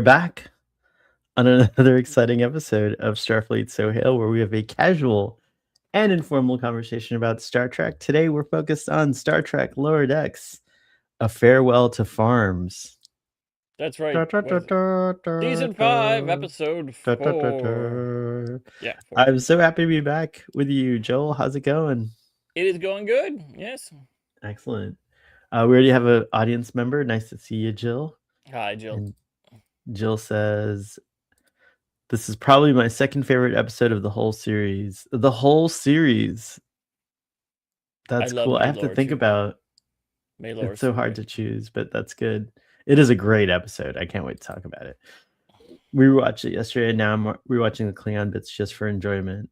back on another exciting episode of Starfleet So Hail, where we have a casual and informal conversation about Star Trek. Today, we're focused on Star Trek Lower Decks, A Farewell to Farms. That's right. Da, da, da, Was it da, da, season 5, da, episode da, da, da, 4? da. Yeah, 4. I'm so happy to be back with you, Joel. How's it going? It is going good. Yes. Excellent. We already have an audience member. Nice to see you, Jill. Hi, Jill. And Jill says, this is probably my second favorite episode of the whole series. The whole series. That's love cool. I have to Maylor think too. about. Maylor's It's so hard to choose, but that's good. It is a great episode. I can't wait to talk about it. We rewatched it yesterday, and now I'm rewatching the Klingon bits just for enjoyment.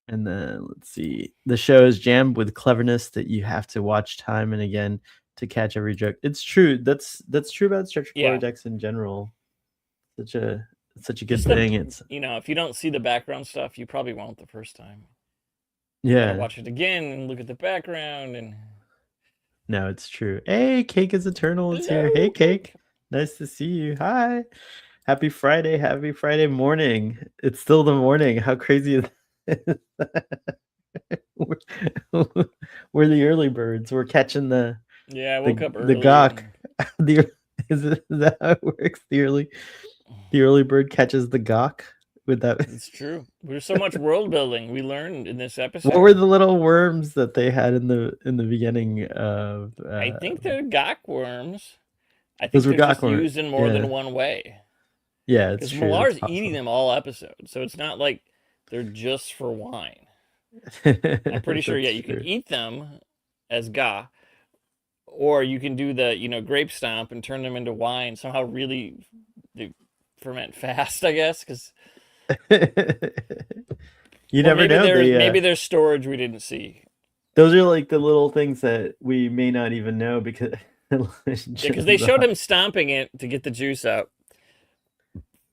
And then let's see. The show is jammed with cleverness that you have to watch time and again to catch every joke. It's true. That's true about Star Trek Lower Decks in general. Such a good Just thing. It's if you don't see the background stuff, you probably won't the first time. Yeah. You gotta watch it again and look at the background and. No, it's true. Hey, Cake is Eternal is here. Hey, Cake. Nice to see you. Hi. Happy Friday. Happy Friday morning. It's still the morning. How crazy is that? We're the early birds. We're catching the I woke up early. The gawk. Is that how it works? The early bird catches the gawk. With that, it's true. There's so much world building we learned in this episode. What were the little worms that they had in the beginning of? I think they're gawk worms. I think those were they're just used in more than one way. Yeah, it's true. Because Malar's eating them all episode, so it's not like they're just for wine. I'm pretty sure. Yeah, you can eat them as ga, or you can do the grape stomp and turn them into wine. Somehow, really, they ferment fast. I guess because. You never know. Maybe there's storage we didn't see. Those are like the little things that we may not even know because they showed him stomping it to get the juice out,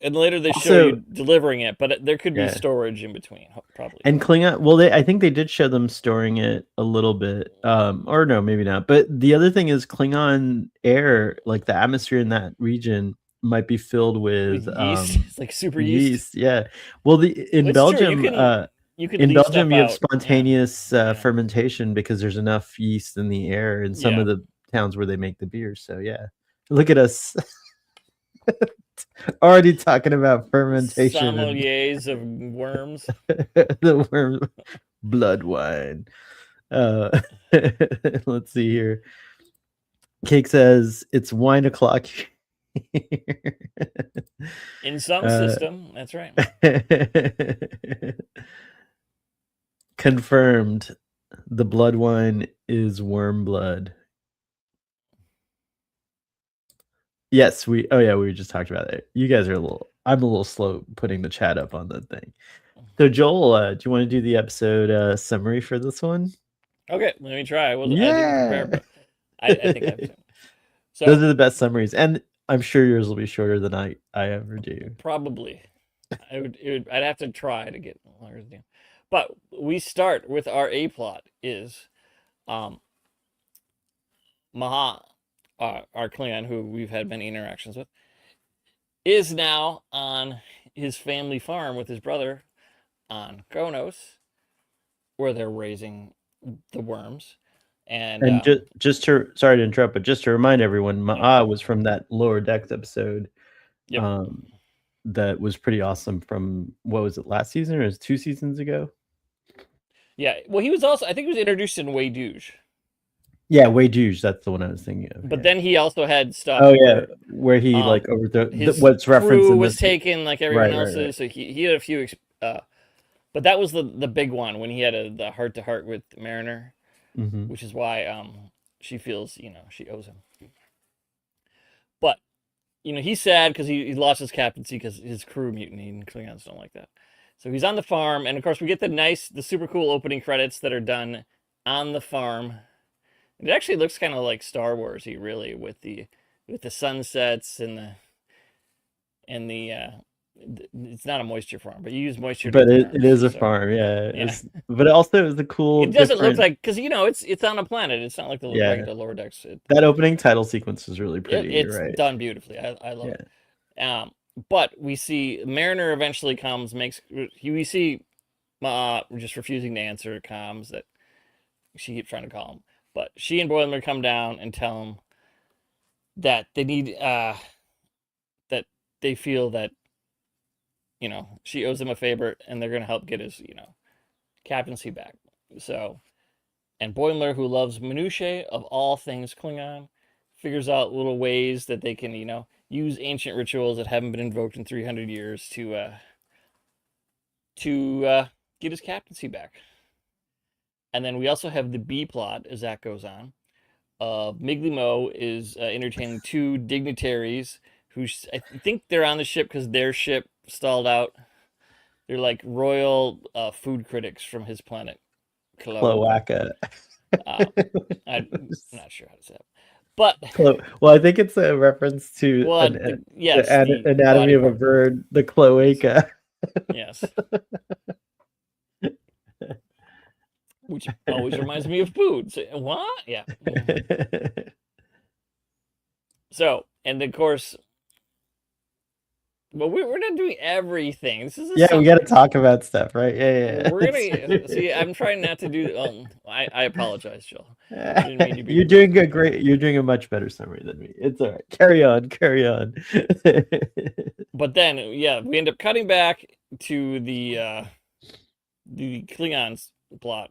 and later they show you delivering it. But there could be storage in between, probably. And Klingon, well, I think they did show them storing it a little bit, or no, maybe not. But the other thing is Klingon air, like the atmosphere in that region, might be filled with yeast. It's like super yeast. Yeah. Well, in Belgium, you have spontaneous fermentation because there's enough yeast in the air in some of the towns where they make the beer. So yeah, look at us already talking about fermentation. Sommeliers of worms. The worm blood wine. Let's see here. Cake says it's wine o'clock. In some system, that's right. Confirmed. The blood wine is worm blood. Yes, we just talked about it. You guys are I'm a little slow putting the chat up on the thing. So Joel, do you want to do the episode summary for this one? Okay, let me try. I didn't prepare, but I think I have. So those are the best summaries, and I'm sure yours will be shorter than I ever do. Probably. I'd have to try to get longer than you. But we start with our A plot is Maha, our Klingon, who we've had many interactions with, is now on his family farm with his brother on Kronos, where they're raising the worms. And sorry to interrupt, but just to remind everyone, Ma'a was from that Lower Decks episode. Yep. That was pretty awesome from, what was it, last season or was it 2 seasons ago? Yeah. Well, he was also, I think he was introduced in Way Douche. Yeah, Way Douche, that's the one I was thinking of. But then he also had stuff. Oh yeah, where he like overthrew what's referenced in was taken like everyone else's. Right. So he had a few, but that was the big one when he had the heart to heart with Mariner. Mm-hmm. Which is why she feels she owes him. But he's sad because he lost his captaincy because his crew mutinied, and Klingons don't like that. So he's on the farm, and of course we get the super cool opening credits that are done on the farm. It actually looks kind of like Star Wars-y, really, with the sunsets and the it's not a moisture farm, but you use moisture to But get the it farms. is a So farm, yeah. yeah, But also it's a cool, it doesn't look different. like because it's on a planet. It's not like the Yeah, regular lower decks. that opening title sequence is really pretty. You're It's right. done beautifully. I love Yeah, it. But we see Mariner eventually comes, we see just refusing to answer comms that she keeps trying to call him. But she and Boimler come down and tell him that they need that they feel that she owes him a favor and they're gonna help get his captaincy back. So and Boimler, who loves minutiae of all things Klingon, figures out little ways that they can use ancient rituals that haven't been invoked in 300 years to get his captaincy back. And then we also have the B plot as that goes on. Migleemo is entertaining two dignitaries who I think they're on the ship because their ship stalled out. They're like royal food critics from his planet, Cloaca. cloaca. I'm not sure how to say it, but Well, I think it's a reference to well, yes, the the anatomy body of a part. bird, the cloaca. Yes, which always reminds me of food. So, what? Yeah. So, and of course, well, we're not doing everything. This is a Yeah, we got to summary. talk about stuff, right? Yeah. We're gonna see. I'm trying not to do. I apologize, Jill. I didn't mean to be You're rude. doing a great. You're doing a much better summary than me. It's all right. Carry on. Carry on. But then, yeah, we end up cutting back to the Klingons plot,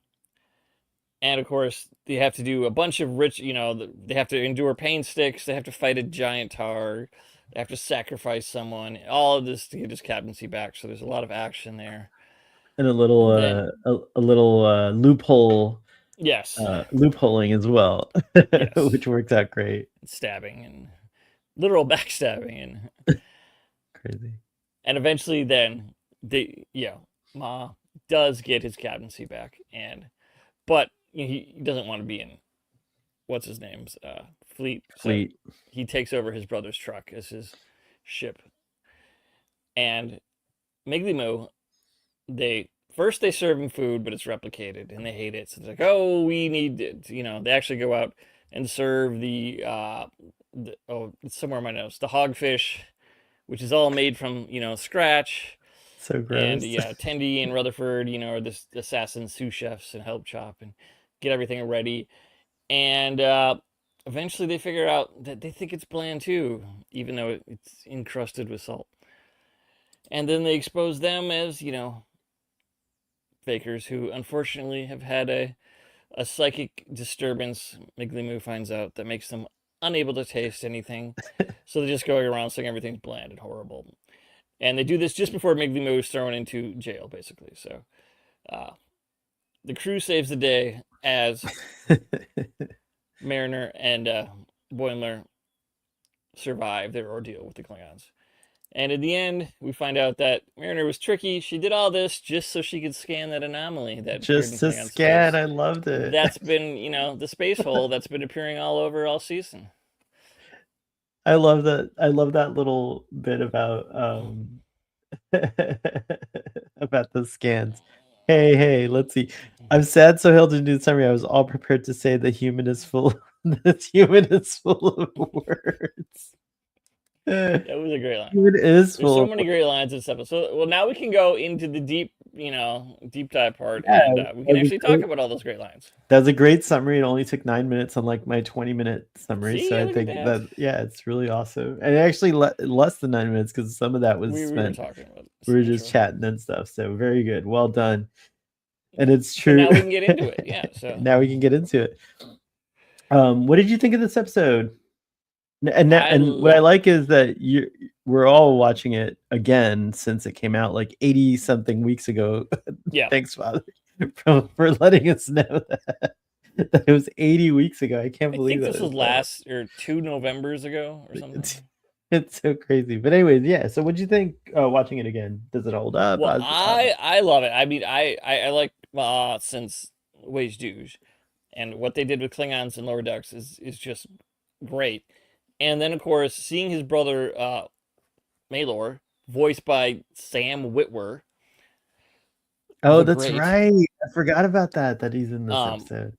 and of course they have to do a bunch of rich. They have to endure pain sticks. They have to fight a giant tar. They have to sacrifice someone. All of this to get his captaincy back. So there's a lot of action there. And a little And then, a little loophole yes, loopholing as well, yes, which works out great. stabbing and literal backstabbing Crazy. and eventually then Ma does get his captaincy back but he doesn't want to be in what's his name's fleet. So he takes over his brother's truck as his ship. And Migleemo, they serve him food, but it's replicated and they hate it. So they're like, oh, we need it. They actually go out and serve it's somewhere in my notes, the hogfish, which is all made from scratch. So gross. And Tendi and Rutherford, are this assassin sous chefs and help chop and get everything ready. And eventually they figure out that they think it's bland too, even though it's encrusted with salt. And then they expose them as fakers who unfortunately have had a psychic disturbance. Migleemo finds out that makes them unable to taste anything. So they're just going around saying everything's bland and horrible. And they do this just before Migleemo is thrown into jail, basically. So the crew saves the day as Mariner and Boimler survive their ordeal with the Klingons. And in the end, we find out that Mariner was tricky. She did all this just so she could scan that anomaly that just appeared to in Klingon scan. space. I loved it. That's been, the space hole that's been appearing all over all season. I love that. I love that little bit about about the scans. Hey, let's see. I'm sad so Hill didn't do the summary. I was all prepared to say the human is full. This human is full of words. That was a great line. Human is There's full. so many great lines in this episode. Well, now we can go into the deep dive part, and we can actually talk about all those great lines. That's a great summary. It only took 9 minutes, unlike my 20-minute summary. See, so I think that it's really awesome. And actually less than 9 minutes because some of that was spent. We were just chatting and stuff. So very good. Well done. And it's true. But now we can get into it. Yeah. So now we can get into it. What did you think of this episode? And what I like is that we're all watching it again since it came out like 80 something weeks ago. Yeah. Thanks, Father, for letting us know that it was 80 weeks ago. I can't believe that. This was 2 Novembers ago or something. It's so crazy. But anyways, yeah. So what'd you think watching it again? Does it hold up? Well, I love it. I mean, I like since Wage Douche, and what they did with Klingons and Lower Decks is just great. And then, of course, seeing his brother Malor voiced by Sam Witwer. Oh, The that's Great. right. I forgot about that he's in this Um, episode.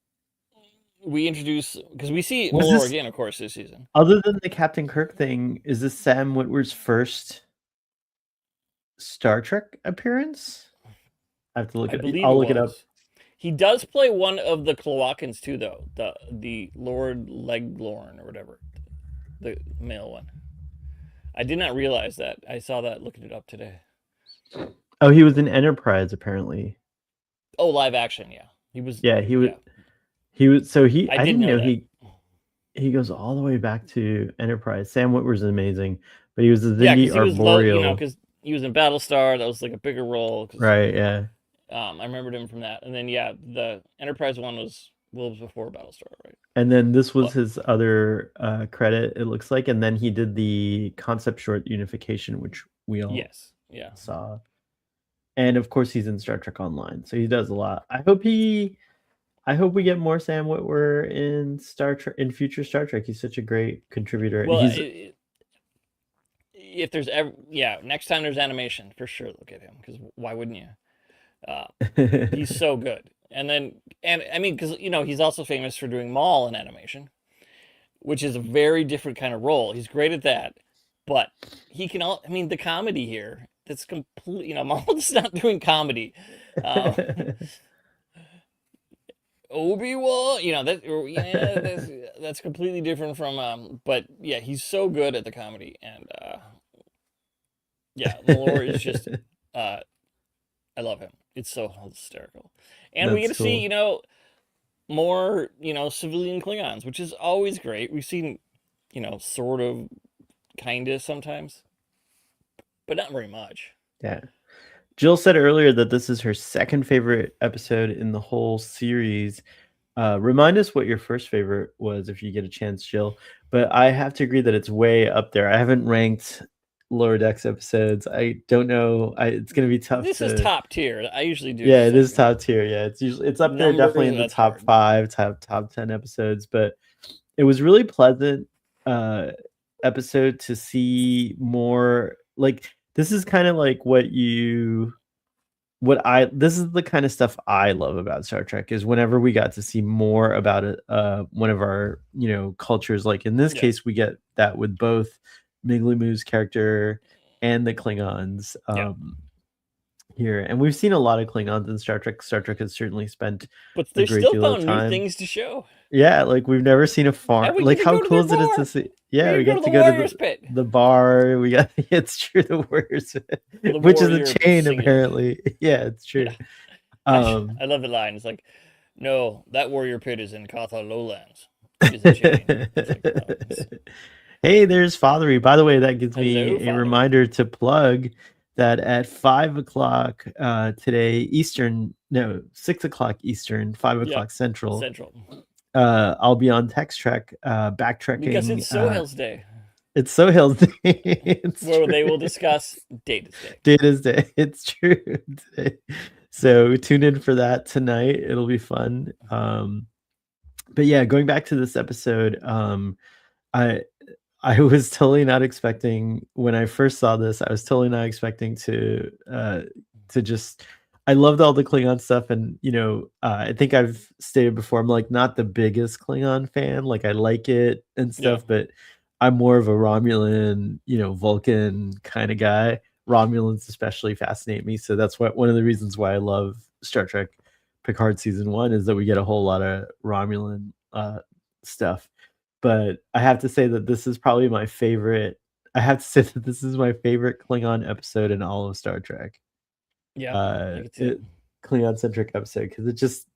we introduce, because we see Was Malora this, again, of course, this season. other than the Captain Kirk thing, is this Sam Witwer's first Star Trek appearance? I have to look I it. believe I'll it look it up. was. He does play one of the Cloakans too, though. The Lord Leglorn or whatever, the male one. I did not realize that. I saw that looking it up today. Oh, he was in Enterprise apparently. Oh, live action, yeah. He was. Yeah, he was. Yeah, He was. So I I didn't didn't know know that. he goes all the way back to Enterprise. Sam Witwer's amazing, but he was the Yeah, Xindi because he was low. You know, Arboreal. because he was in Battlestar. That was like a bigger role. Because Right. Yeah. I remembered him from that. And then yeah, the Enterprise one was before Battlestar, right? And then this was But his other credit, it looks like. And then he did the concept short Unification, which we all yes, yeah. saw. And of course, he's in Star Trek Online, so he does a lot. I hope we get more Sam Witwer in Star Trek in future Star Trek. He's such a great contributor. Well, He's if there's ever, yeah, next time there's animation, for sure look at him, because why wouldn't you? Uh, he's so good. And I mean, because he's also famous for doing Maul in animation, which is a very different kind of role. He's great at that, but he can all. I mean, the comedy here, that's complete. Maul's not doing comedy. Um, Obi-Wan, that's completely different from. But yeah, he's so good at the comedy, and yeah, Malore is just. I love him. It's so hysterical, and we get That's to see cool. more civilian Klingons, which is always great. We've seen sort of, kind of sometimes, but not very much. Yeah. Jill said earlier that this is her second favorite episode in the whole series. Remind us what your first favorite was if you get a chance, Jill. But I have to agree that it's way up there. I haven't ranked Lower Decks episodes. I don't know. It's gonna be tough This is to. top tier. I usually do Yeah, it like is top tier. Yeah, it's up there, definitely numbers, in and the that's top hard. 5, top 10 episodes. But it was really pleasant episode to see more. Like this is kind of like this is the kind of stuff I love about Star Trek is whenever we got to see more about it, one of our cultures. Like in this Yeah, case, we get that with both Migleemo's character and the Klingons yeah. here, and we've seen a lot of Klingons in Star Trek. Star Trek has certainly spent But a they great still deal of found new time. things to show, Yeah, like we've never seen a farm. and we Like get to how go to cool their is it to bar. see? We Yeah, get we to go get to to the go to Warriors Pit. the bar. We got it's true, the Warriors, The which is a Warrior chain singing. apparently. Yeah, it's true. Yeah, I love the line. It's like, no, that Warrior Pit is in Katha Lowlands. It is a chain. It's like, Hey, there's Fathery. By the way, that gives hello, me a Father. reminder to plug that at 5 o'clock today Eastern, no, 6 o'clock Eastern, 5 o'clock Yep, Central. Central. I'll be on Text Trek Because it's backtracking. Sohail's Day, It's Sohail's Day. It's where true. they will discuss Data's Day. Data's Day. It's true. Today. So tune in for that tonight. It'll be fun. But yeah, going back to this episode, I I was totally not expecting when I first saw this. I was totally not expecting to just. I loved all the Klingon stuff, and I think I've stated before. I'm like not the biggest Klingon fan. Like I like it and Yeah. stuff, but I'm more of a Romulan, Vulcan kind of guy. Romulans especially fascinate me, so that's one of the reasons why I love Star Trek Picard season 1 is that we get a whole lot of Romulan stuff. But I have to say that this is probably my favorite. I have to say that this is my favorite Klingon episode in all of Star Trek. Yeah, I could see it. Klingon centric episode because it just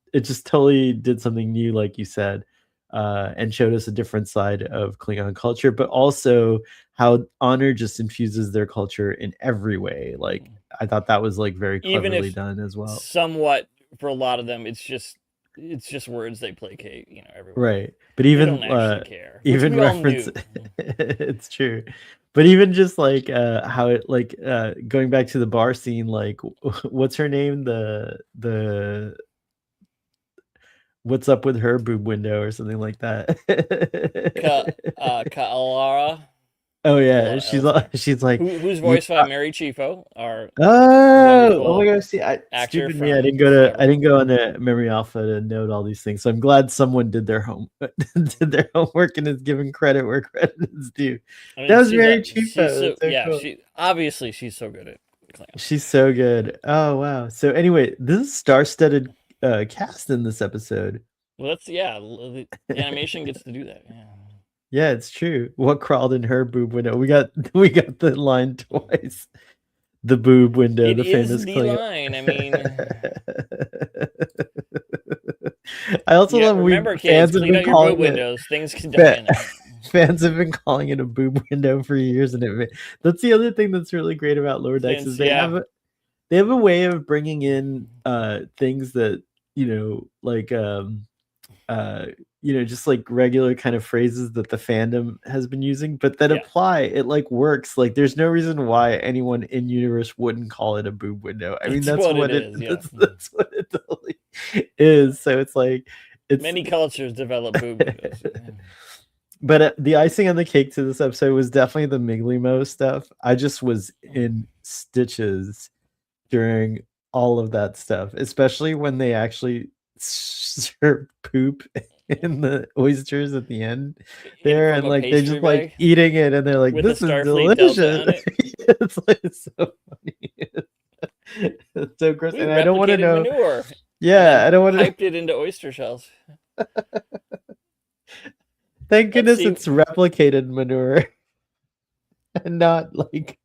totally did something new, like you said, and showed us a different side of Klingon culture, but also how honor just infuses their culture in every way. Like I thought that was like very Even cleverly if done as well. somewhat for a lot of them, it's just words they placate, everywhere. Right. But They even don't actually care, which even we all reference knew. it's true. But even just like how it like going back to the bar scene, like what's her name? The what's up with her boob window or something like that. Ka'alara. Oh A yeah, lot of L's there. she's like, Who's "You voiced by Mary Chieffo, our oh my wonderful gosh, see, actor stupid me. from I Discovery. didn't go on a Memory Alpha to note all these things. So I'm glad someone did their did their homework and is giving credit where credit is due. I That mean, was very cheapo. she's so That's so yeah. cool. She's so good at Klingon. She's so good. Oh wow. So anyway, this is star-studded cast in this episode. Well, that's the animation gets to do that. Yeah. Yeah, it's true. What crawled in her boob window? We got the line twice. The boob window, It the is famous the Klingon. line. I mean, I also yeah. love Remember, fans kids, have clean been out your boob calling it windows. Things can die in there. fans have been calling it a boob window for years, and that's the other thing that's really great about Lower Decks is they have a way of bringing in things that like just like regular kind of phrases that the fandom has been using, but that apply. It like works. Like there's no reason why anyone in universe wouldn't call it a boob window. I mean, that's what it is. That's what it totally is. So it's like many cultures develop boob windows. But the icing on the cake to this episode was definitely the Migleemo stuff. I just was in stitches during all of that stuff, especially when they actually serve poop in the oysters at the end there, and like they're just like eating it, and they're like, "This is delicious." It's like so funny. It's so gross, and I don't want to know. Manure. Yeah, I don't want to. Piped it into oyster shells. Thank goodness it's replicated manure, and not like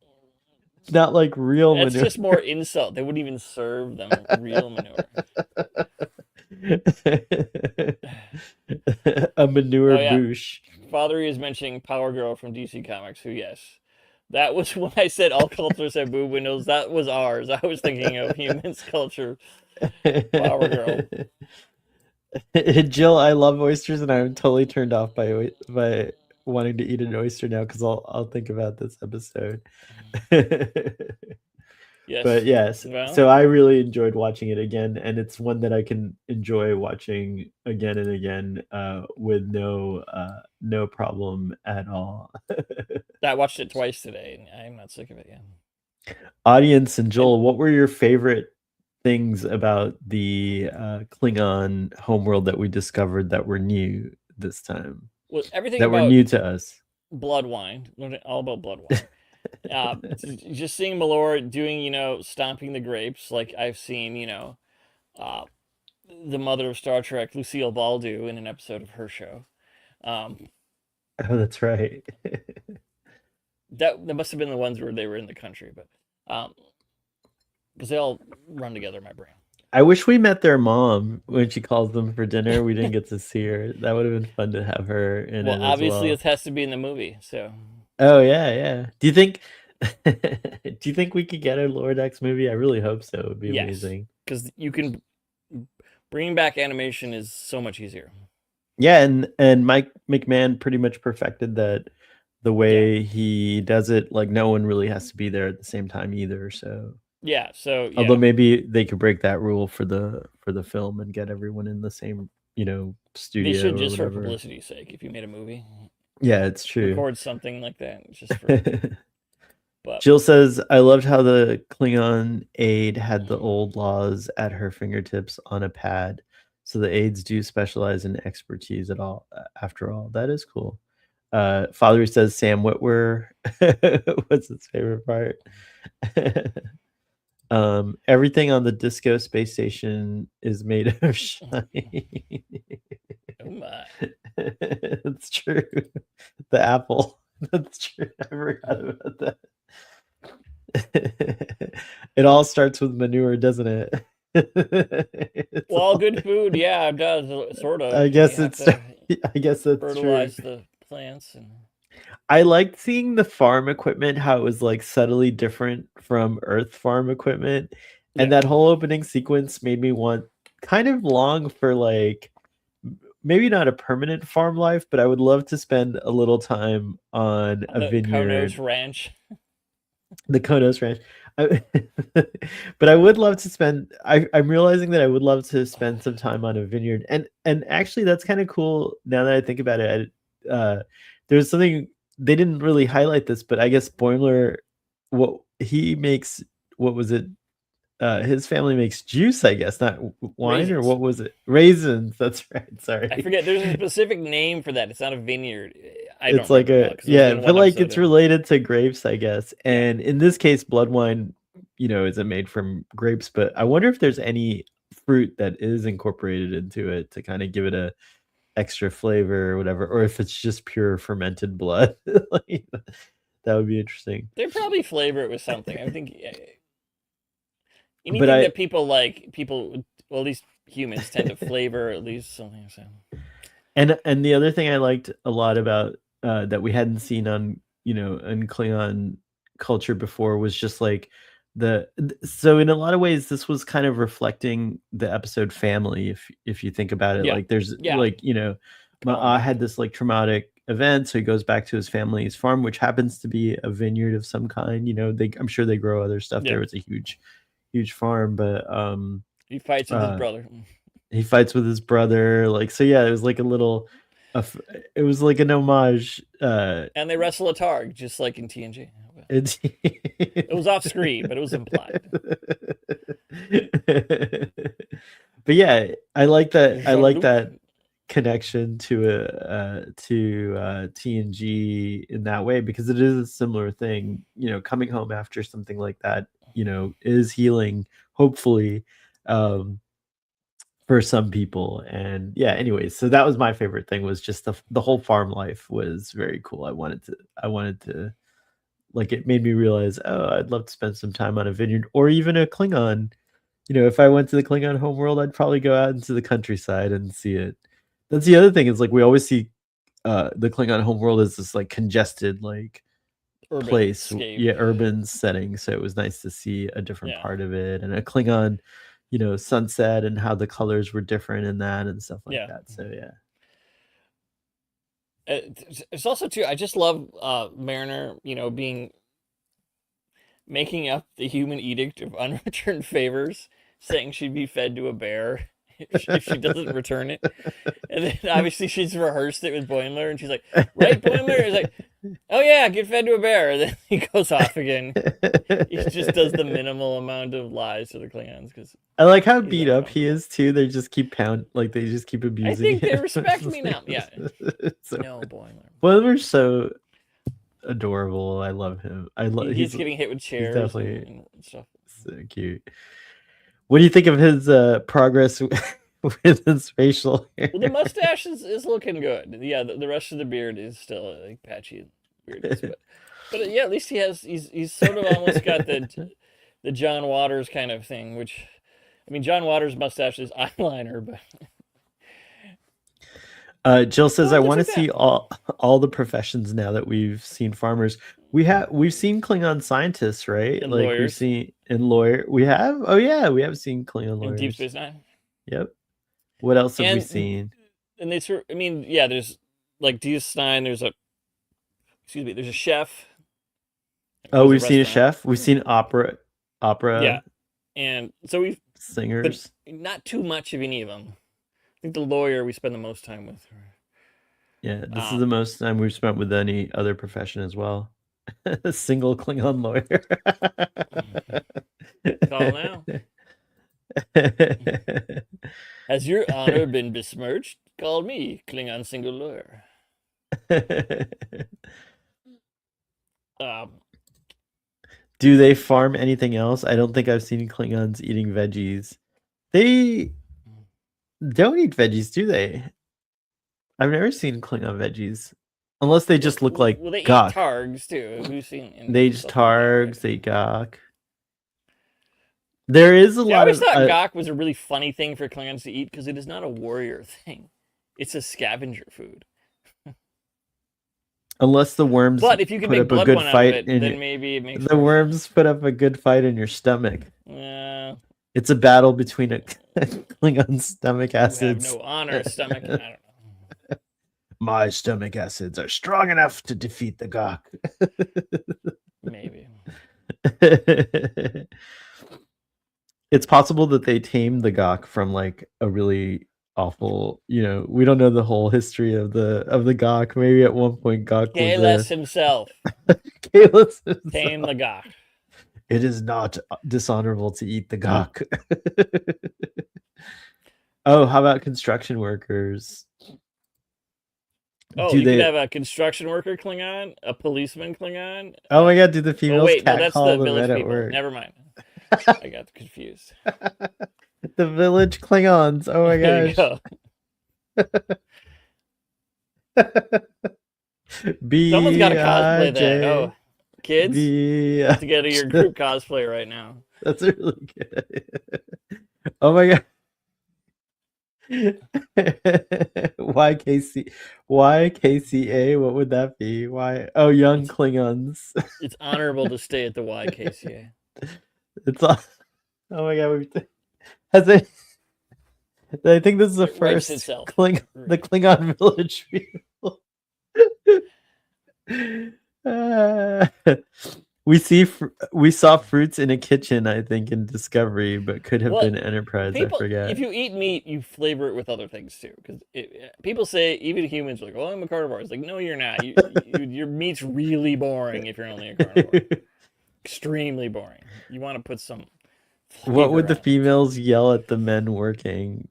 real manure. That's just more insult. They wouldn't even serve them real manure. A manure boosh. Father is mentioning Power Girl from DC Comics, who, yes, that was when I said all cultures have boob windows. That was ours. I was thinking of humans' culture. Power Girl. Jill, I love oysters, and I'm totally turned off by wanting to eat an oyster now because I'll think about this episode. Yes. But yes, so I really enjoyed watching it again, and it's one that I can enjoy watching again and again with no problem at all. I watched it twice today, and I'm not sick of it yet. Audience and Joel, what were your favorite things about the Klingon homeworld that we discovered that were new this time? Well, everything that were new to us. Blood wine, all about blood wine. Just seeing Malora doing, stomping the grapes, like I've seen, the mother of Star Trek, Lucille Ball, do in an episode of her show. Oh, that's right. that must have been the ones where they were in the country, but because they all run together in my brain. I wish we met their mom when she calls them for dinner. We didn't get to see her. That would have been fun to have her in it. Obviously, it has to be in the movie. So. Oh yeah. Do you think we could get a Lower Decks movie? I really hope so. It would be amazing. Because you can bringing back animation is so much easier. Yeah, and Mike McMahon pretty much perfected that. The way he does it, like no one really has to be there at the same time either. So although maybe they could break that rule for the film and get everyone in the same studio. They should, just for publicity's sake. If you made a movie, yeah, it's true. Record something like that just for. But Jill says, "I loved how the Klingon aide had the old laws at her fingertips on a pad, so the aides do specialize in expertise at all. After all, that is cool." Father says, "Sam Witwer, what's his favorite part?" Everything on the Disco space station is made of shine. Oh my! That's true. The apple. That's true. I forgot about that. It all starts with manure, doesn't it? Well, good food, yeah, it does sort of. I guess that's fertilize true. the plants. And I liked seeing the farm equipment, how it was like subtly different from Earth farm equipment, and that whole opening sequence made me want kind of long for like maybe not a permanent farm life, but I would love to spend a little time on a vineyard. Konos Ranch. The Konos Ranch. But I would love to spend. I'm realizing that I would love to spend some time on a vineyard, and actually that's kind of cool now that I think about it. There's something they didn't really highlight this, but I guess Boimler, what he makes, what was it? His family makes juice, I guess, not wine, or Raisins. what was it? Raisins. That's right. Sorry, I forget. There's a specific name for that. It's not a vineyard. I it's don't like remember now because there's been but one like episode. it's related to grapes, I guess. Yeah. And in this case, blood wine, isn't made from grapes, but I wonder if there's any fruit that is incorporated into it to kind of give it a extra flavor or whatever, or if it's just pure fermented blood. Like, that would be interesting. They probably flavor it with something. I think anything But that people like, well, at least humans tend to flavor at least something. So. and the other thing I liked a lot about that we hadn't seen on in Klingon culture before was just like so in a lot of ways this was kind of reflecting the episode family, if you think about it. Yeah. Like there's Yeah. like Ma'a had this like traumatic event, so he goes back to his family's farm, which happens to be a vineyard of some kind. I'm sure they grow other stuff there. It's a huge farm, but he fights with his brother. He fights with his brother, like, so yeah, it was like it was like an homage. And they wrestle a targ, just like in TNG. It was off screen, but it was implied. But yeah, I like that connection to TNG in that way, because it is a similar thing. Coming home after something like that, is healing, hopefully, for some people. And yeah, anyways, so that was my favorite thing, was just the whole farm life was very cool. I wanted to like, it made me realize, oh, I'd love to spend some time on a vineyard, or even a Klingon. If I went to the Klingon homeworld, I'd probably go out into the countryside and see it. That's the other thing, is like we always see the Klingon homeworld as this like congested, like, urban place, escape. Urban setting. So it was nice to see a different part of it, and a Klingon sunset, and how the colors were different in that and stuff like that. So yeah. It's also too, I just love Mariner, making up the human edict of unreturned favors, saying she'd be fed to a bear if she doesn't return it. And then obviously she's rehearsed it with Boimler, and she's like, right, Boimler? He's like, oh yeah, get fed to a bear. And then he goes off again. He just does the minimal amount of lies to the Klingons, because I like how beat up he is too. They just keep they just keep abusing I think him. they respect me now. Yeah. So, no, Boimler. Boimler's so adorable. I love him. He's getting hit with chairs. He's definitely and stuff. So cute. What do you think of his progress with his facial hair? Well, the mustache is looking good. Yeah, the rest of the beard is still like patchy and weird. But yeah, at least he's sort of almost got the John Waters kind of thing, which, I mean, John Waters' mustache is eyeliner, but Jill says, I want to see all the professions now that we've seen farmers. We've seen Klingon scientists, right? And like lawyers. We've seen we have. Oh yeah, we have seen Klingon lawyers. In Deep Space Nine. Yep. What else have we seen? And they sort, I mean, yeah, there's like DS9. There's a chef. Oh, we've seen a chef. We've seen opera. Yeah, and so we've singers. But not too much of any of them. I think the lawyer we spend the most time with. Yeah, this is the most time we've spent with any other profession as well. A single Klingon lawyer. Call now. Has your honor been besmirched? Call me, Klingon single lawyer. Do they farm anything else? I don't think I've seen Klingons eating veggies. They don't eat veggies, do they? I've never seen Klingon veggies. Unless they just look like they gok. Eat targs too. Who's seen? They eat targs. They eat gok. There is a lot of. I always thought gok was a really funny thing for Klingons to eat, because it is not a warrior thing; it's a scavenger food. Unless the worms, but if you can make blood one out of it, then maybe it makes the worms put up a good fight in your stomach. Yeah. It's a battle between a Klingon stomach acids. You have no honor, stomach. I don't know. My stomach acids are strong enough to defeat the gok. Maybe. It's possible that they tamed the gok from like a really awful. We don't know the whole history of the Gawk. Maybe at one point Gawk was Kalis himself. Kalis Tame himself. the Gawk. It is not dishonorable to eat the Gawk. Oh, how about construction workers? Oh, Do you could they? have a construction worker Klingon, a policeman Klingon. Oh my god! Do the Oh females wait, no, that's catcall the the village men at people. work? Never mind. I got confused. The village Klingons. Oh my There you gosh. go. Someone's got to cosplay that. Oh, kids, put together your group cosplay right now. That's really good. Oh my god. YKCA? What would that be? Why? Oh, young Klingons. It's honorable to stay at the YKCA. It's all. Oh my god. Has it? I think this is the first itself. the Klingon village people. We saw fruits in a kitchen, I think, in Discovery, but could have been Enterprise. I forget. If you eat meat, you flavor it with other things too. Because people say, even humans are like, "Oh, I'm a carnivore." It's like, no, you're not. Your meat's really boring if you're only a carnivore. Extremely boring. You want to put some. What would the females yell at the men working?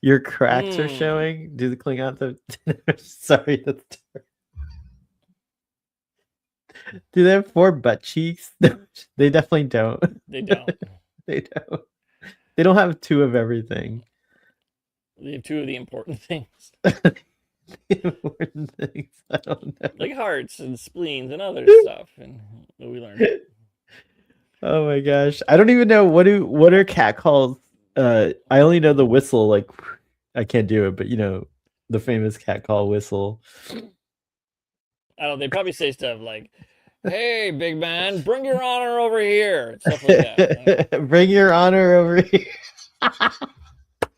Your cracks are showing. Do the Klingons have? Sorry, that's terrible. Do they have 4 butt cheeks? They definitely don't. They don't. They don't. They don't have 2 of everything. They have 2 of the important things. Important things. I don't know. Like hearts and spleens and other stuff, and we learned. Oh my gosh, I don't even know what are cat calls. I only know the whistle. Like, I can't do it, but the famous cat call whistle. I don't know. They probably say stuff like, "Hey, big man, bring your honor over here," stuff like that. Bring your honor over here.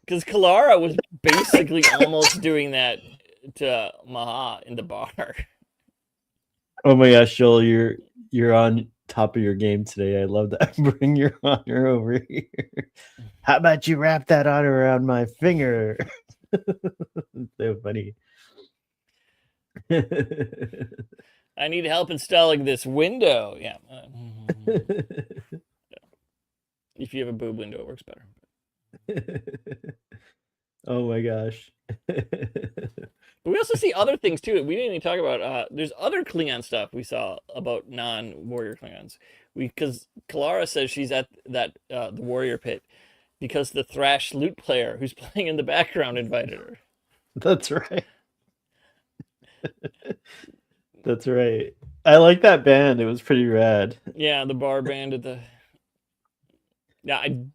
Because Kalara was basically almost doing that to Maha in the bar. Oh my gosh, Joel, you're on top of your game today. I love that. Bring your honor over here. How about you wrap that honor around my finger? So funny. I need help installing this window. Yeah. If you have a boob window, it works better. Oh my gosh. But we also see other things too. We didn't even talk about. There's other Klingon stuff we saw about non-warrior Klingons. Because Kalara says she's at that the warrior pit because the thrash lute player who's playing in the background invited her. That's right. That's right. I like that band. It was pretty rad. Yeah, the bar band at the. Yeah, I'm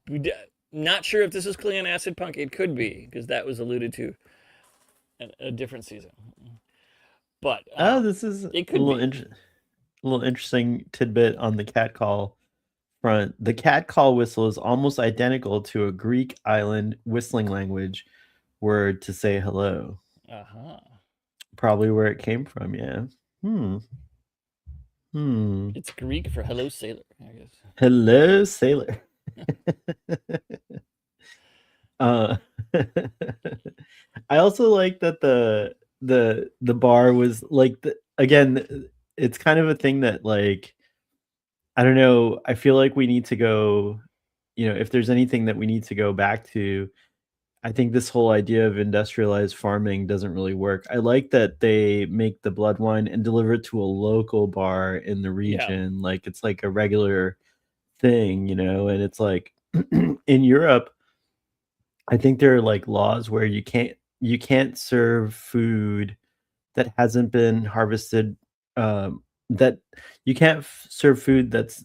not sure if this is Klingon acid punk. It could be because that was alluded to in a different season. But this is it could a little interesting tidbit on the cat call front. The cat call whistle is almost identical to a Greek island whistling language word to say hello. Probably where it came from. Yeah. It's Greek for hello sailor, I guess. Hello sailor. I also like that the bar was like again, it's kind of a thing that, like, I don't know, I feel like we need to go, if there's anything that we need to go back to, I think this whole idea of industrialized farming doesn't really work. I like that they make the blood wine and deliver it to a local bar in the region. Yeah. Like, it's like a regular thing, and it's like in Europe, I think there are like laws where you can't serve food that hasn't been harvested. That you can't serve food that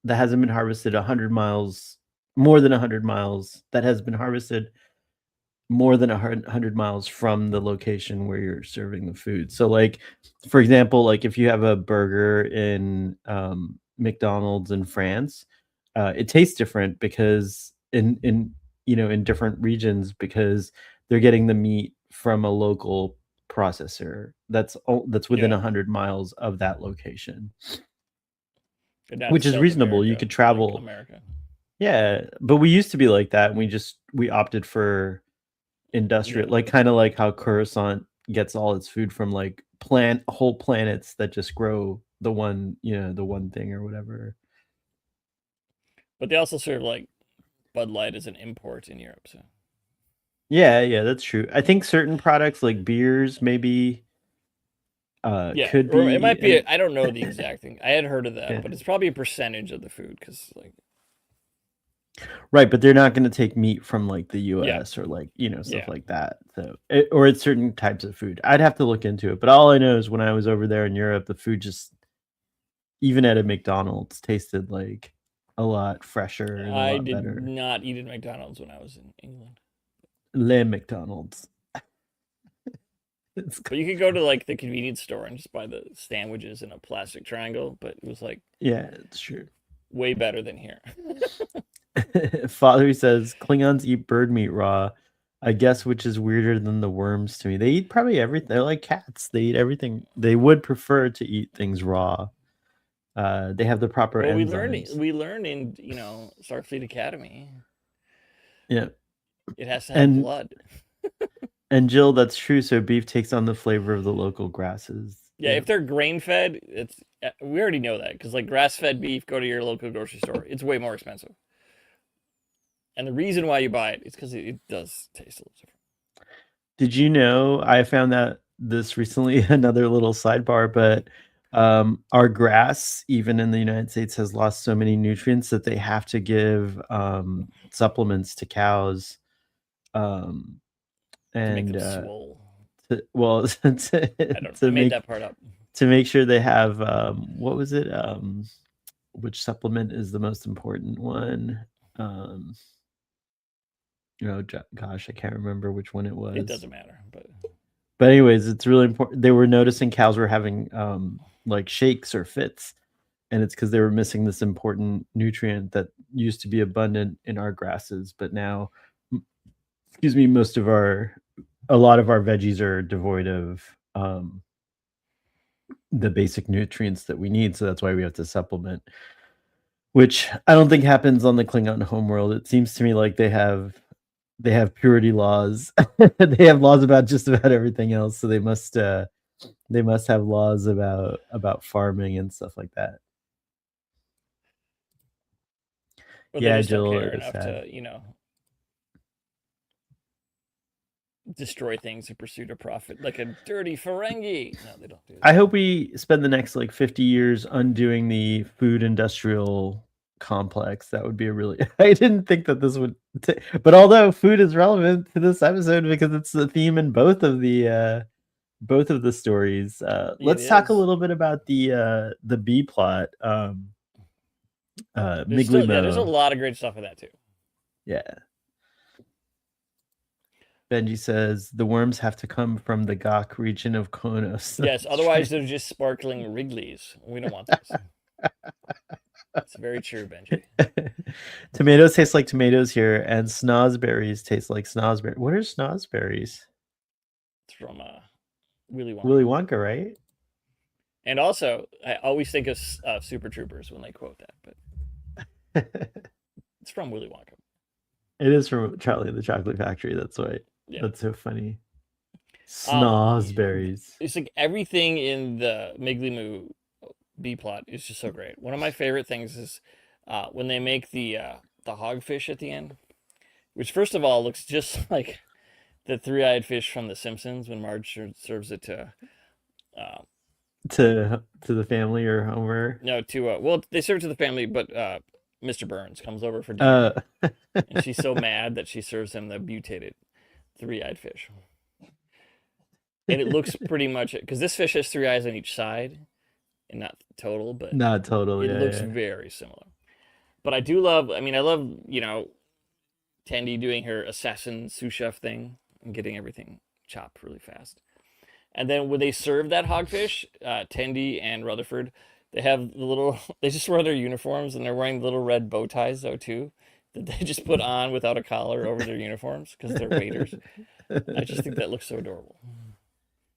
hasn't been harvested 100 miles, more than 100 miles, that has been harvested more than 100 miles from the location where you're serving the food. So, like, for example, like if you have a burger in McDonald's in France, it tastes different because in different regions, because they're getting the meat from a local processor that's within 100 miles of that location. But now which it's is South reasonable. You America, could like travel. America. Yeah, but we used to be like that, and we opted for industrial, Yeah. like kind of like how Coruscant gets all its food from like whole planets that just grow the one, the one thing or whatever. But they also serve like Bud Light as an import in Europe. So Yeah, that's true. I think certain products like beers maybe yeah, could or it be might be. I don't know the exact thing. I had heard of that, yeah. but it's probably a percentage of the food because like Right, but they're not going to take meat from like the yeah, US or like, stuff yeah. like that. So, or it's certain types of food. I'd have to look into it. But all I know is when I was over there in Europe, the food just, even at a McDonald's, tasted like a lot fresher and a I lot did better. not eat at McDonald's when I was in England. Le McDonald's. But you could go to like the convenience store and just buy the sandwiches in a plastic triangle. But it was like Yeah, it's true. way better than here. Father says Klingons eat bird meat raw. I guess, which is weirder than the worms to me. They eat probably everything. They're like cats. They eat everything. They would prefer to eat things raw. They have the proper Well, enzymes. we learn in Starfleet Academy. Yeah, It has to have and blood. Jill, that's true. So beef takes on the flavor of the local grasses. Yeah, if they're grain fed, it's we already know that because like grass fed beef, go to your local grocery store. It's way more expensive, and the reason why you buy it is because it does taste a little different. Did you know? I found that this recently. Another little sidebar, but our grass, even in the United States, has lost so many nutrients that they have to give supplements to cows. To make And them swole. well, I don't. I made that part up. to make sure they have what was it? Which supplement is the most important one? Gosh, I can't remember which one it was. It doesn't matter, but anyways, it's really important. They were noticing cows were having like shakes or fits, and it's because they were missing this important nutrient that used to be abundant in our grasses, but now, excuse me, a lot of our veggies are devoid of the basic nutrients that we need, so that's why we have to supplement, which I don't think happens on the Klingon homeworld. It seems to me like they have purity laws. They have laws about just about everything else, so they must have laws about farming and stuff like that. but Yeah, they just don't Jill, care it is enough sad. to destroy things in pursuit of profit, like a dirty Ferengi. No, they don't do that. I hope we spend the next like 50 years undoing the food industrial complex. That would be a really I didn't think that this would but although food is relevant to this episode because it's the theme in both of the stories. Let's talk a little bit about the B plot. Migleemo. There's a lot of great stuff in that too. Yeah. Benji says the worms have to come from the Gok region of Konos. Yes, otherwise they're just sparkling Wrigley's. We don't want those. It's very true, Benji. Tomatoes taste like tomatoes here, and snozberries taste like snozberries. What are snozberries? It's from Willy Wonka. Willy Wonka, right? And also, I always think of Super Troopers when they quote that, but it's from Willy Wonka. It is from Charlie and the Chocolate Factory. That's right. Yeah. That's so funny. Snozberries. It's like everything in the Migleemo B plot is just so great. One of my favorite things is when they make the hogfish at the end, which first of all looks just like the three-eyed fish from The Simpsons when Marge serves it to the family or Homer. No, well, they serve it to the family, but Mr. Burns comes over for dinner, and she's so mad that she serves him the mutated three-eyed fish. And it looks pretty much because this fish has three eyes on each side, and not total, but not total. It looks very similar. But I do love. I mean, I love Tandy doing her assassin sous chef thing and getting everything chopped really fast. And then when they serve that hogfish, Tandy and Rutherford, they have they just wear their uniforms and they're wearing little red bow ties though too, that they just put on without a collar over their uniforms because they're waiters. I just think that looks so adorable.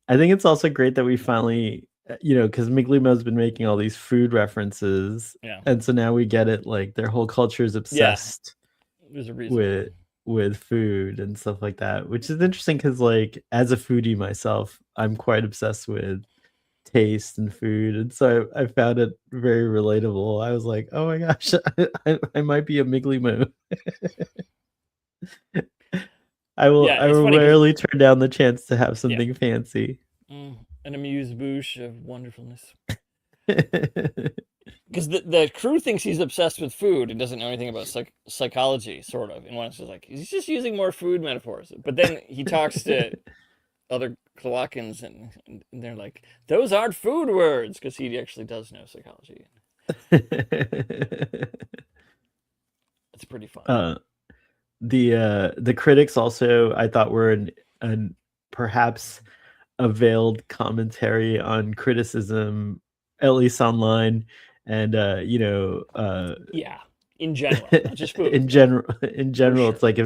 I think it's also great that we finally because Migleemo's been making all these food references, Yeah. and so now we get it. Like their whole culture is obsessed There's a reason. with food and stuff like that, which is interesting because, like, as a foodie myself, I'm quite obsessed with taste and food, and so I found it very relatable. I was like, oh my gosh, I might be a Migleemo. I Yeah, it's will funny 'cause rarely turn down the chance to have something fancy. an amuse-bouche of wonderfulness. Because the crew thinks he's obsessed with food and doesn't know anything about psychology, sort of. And one's just like, he's just using more food metaphors. But then he talks to other Cloakans, and they're like, those aren't food words, because he actually does know psychology. It's pretty fun. The critics also, I thought, were an perhaps a veiled commentary on criticism, at least online, and Yeah, in general, not just food. in general, sure. it's like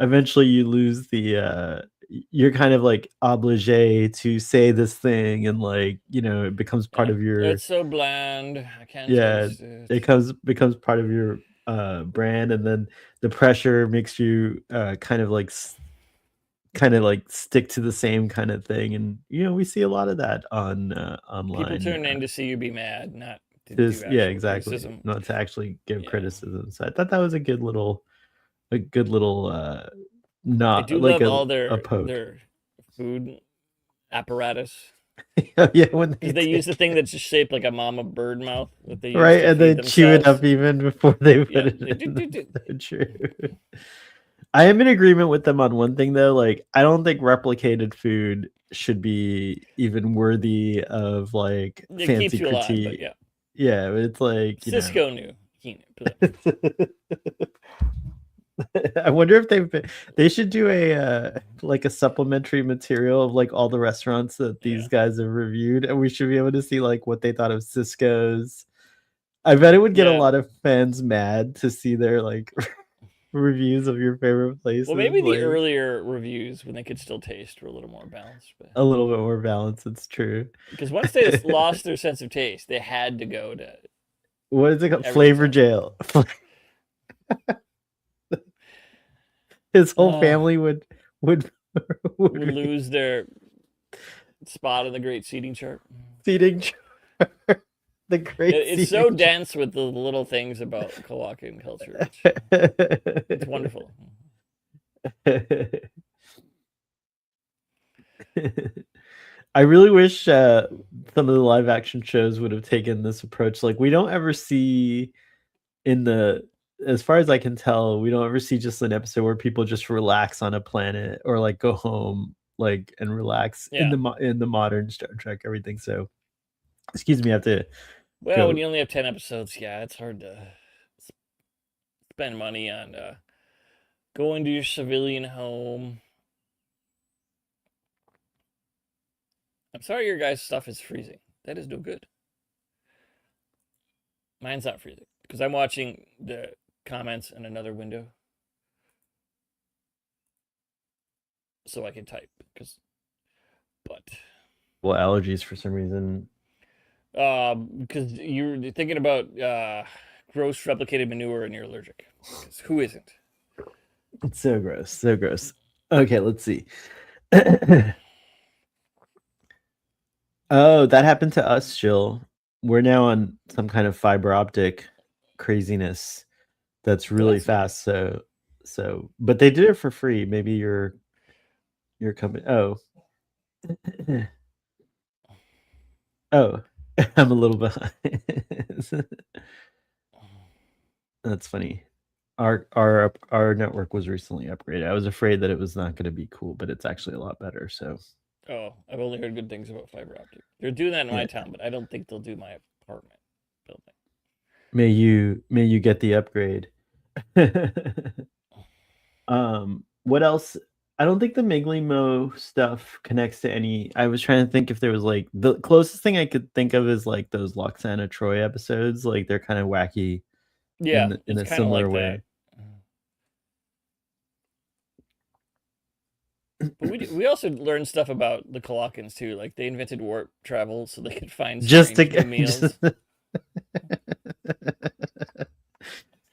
eventually you lose the you're kind of like obligé to say this thing, and like it becomes part of your It's so bland. I can't taste it. it becomes part of your brand, and then the pressure makes you kind of like stick to the same kind of thing, and we see a lot of that on online. People tune in to see you be mad, not to this do actual exactly, criticism. not to actually give criticism. So I thought that was a good little not I do like love all a poke. their food apparatus. Yeah, when they use the thing that's just shaped like a mama bird mouth that they use right, to and feed they chew it themselves. up even before they put it in. So true. I am in agreement with them on one thing though. Like, I don't think replicated food should be even worthy of like It fancy keeps you alive, but critique. Yeah, but it's like Cisco knew. He knew. I wonder if they should do a like a supplementary material of like all the restaurants that these guys have reviewed, and we should be able to see like what they thought of Cisco's. I bet it would get a lot of fans mad to see their like reviews of your favorite places. Well, maybe the earlier reviews when they could still taste were a little more balanced. But a little bit more balanced, it's true. Because once they lost their sense of taste, they had to go to what is it called? Flavor jail. His whole family would lose their spot in the great seating chart. The great. It's so dense with the little things about Cloacan culture. It's wonderful. I really wish some of the live action shows would have taken this approach. Like, we don't ever see as far as I can tell, we don't ever see just an episode where people just relax on a planet or like go home like and relax in the modern Star Trek everything. So, excuse me, I have to. Well, when you only have 10 episodes, it's hard to spend money on going to your civilian home. I'm sorry your guys' stuff is freezing. That is no good. Mine's not freezing because I'm watching the comments in another window so I can type. Well, allergies for some reason. Because you're thinking about gross replicated manure and you're allergic. Who isn't? It's so gross. So gross. Okay, let's see. Oh, that happened to us, Jill. We're now on some kind of fiber optic craziness that's really fast. Nice. So, but they did it for free. Maybe your company. Oh, oh, I'm a little behind. That's funny. Our network was recently upgraded. I was afraid that it was not going to be cool, but it's actually a lot better. So. Oh, I've only heard good things about fiber optic. They're doing that in my town, but I don't think they'll do my apartment building. May you get the upgrade. What else? I don't think the Migleemo stuff connects to any. I was trying to think if there was like the closest thing I could think of is like those Loxana Troy episodes. Like they're kind of wacky. Yeah, in a similar way. But we also learned stuff about the Coloccans too. Like they invented warp travel so they could find Just to strange new just meals.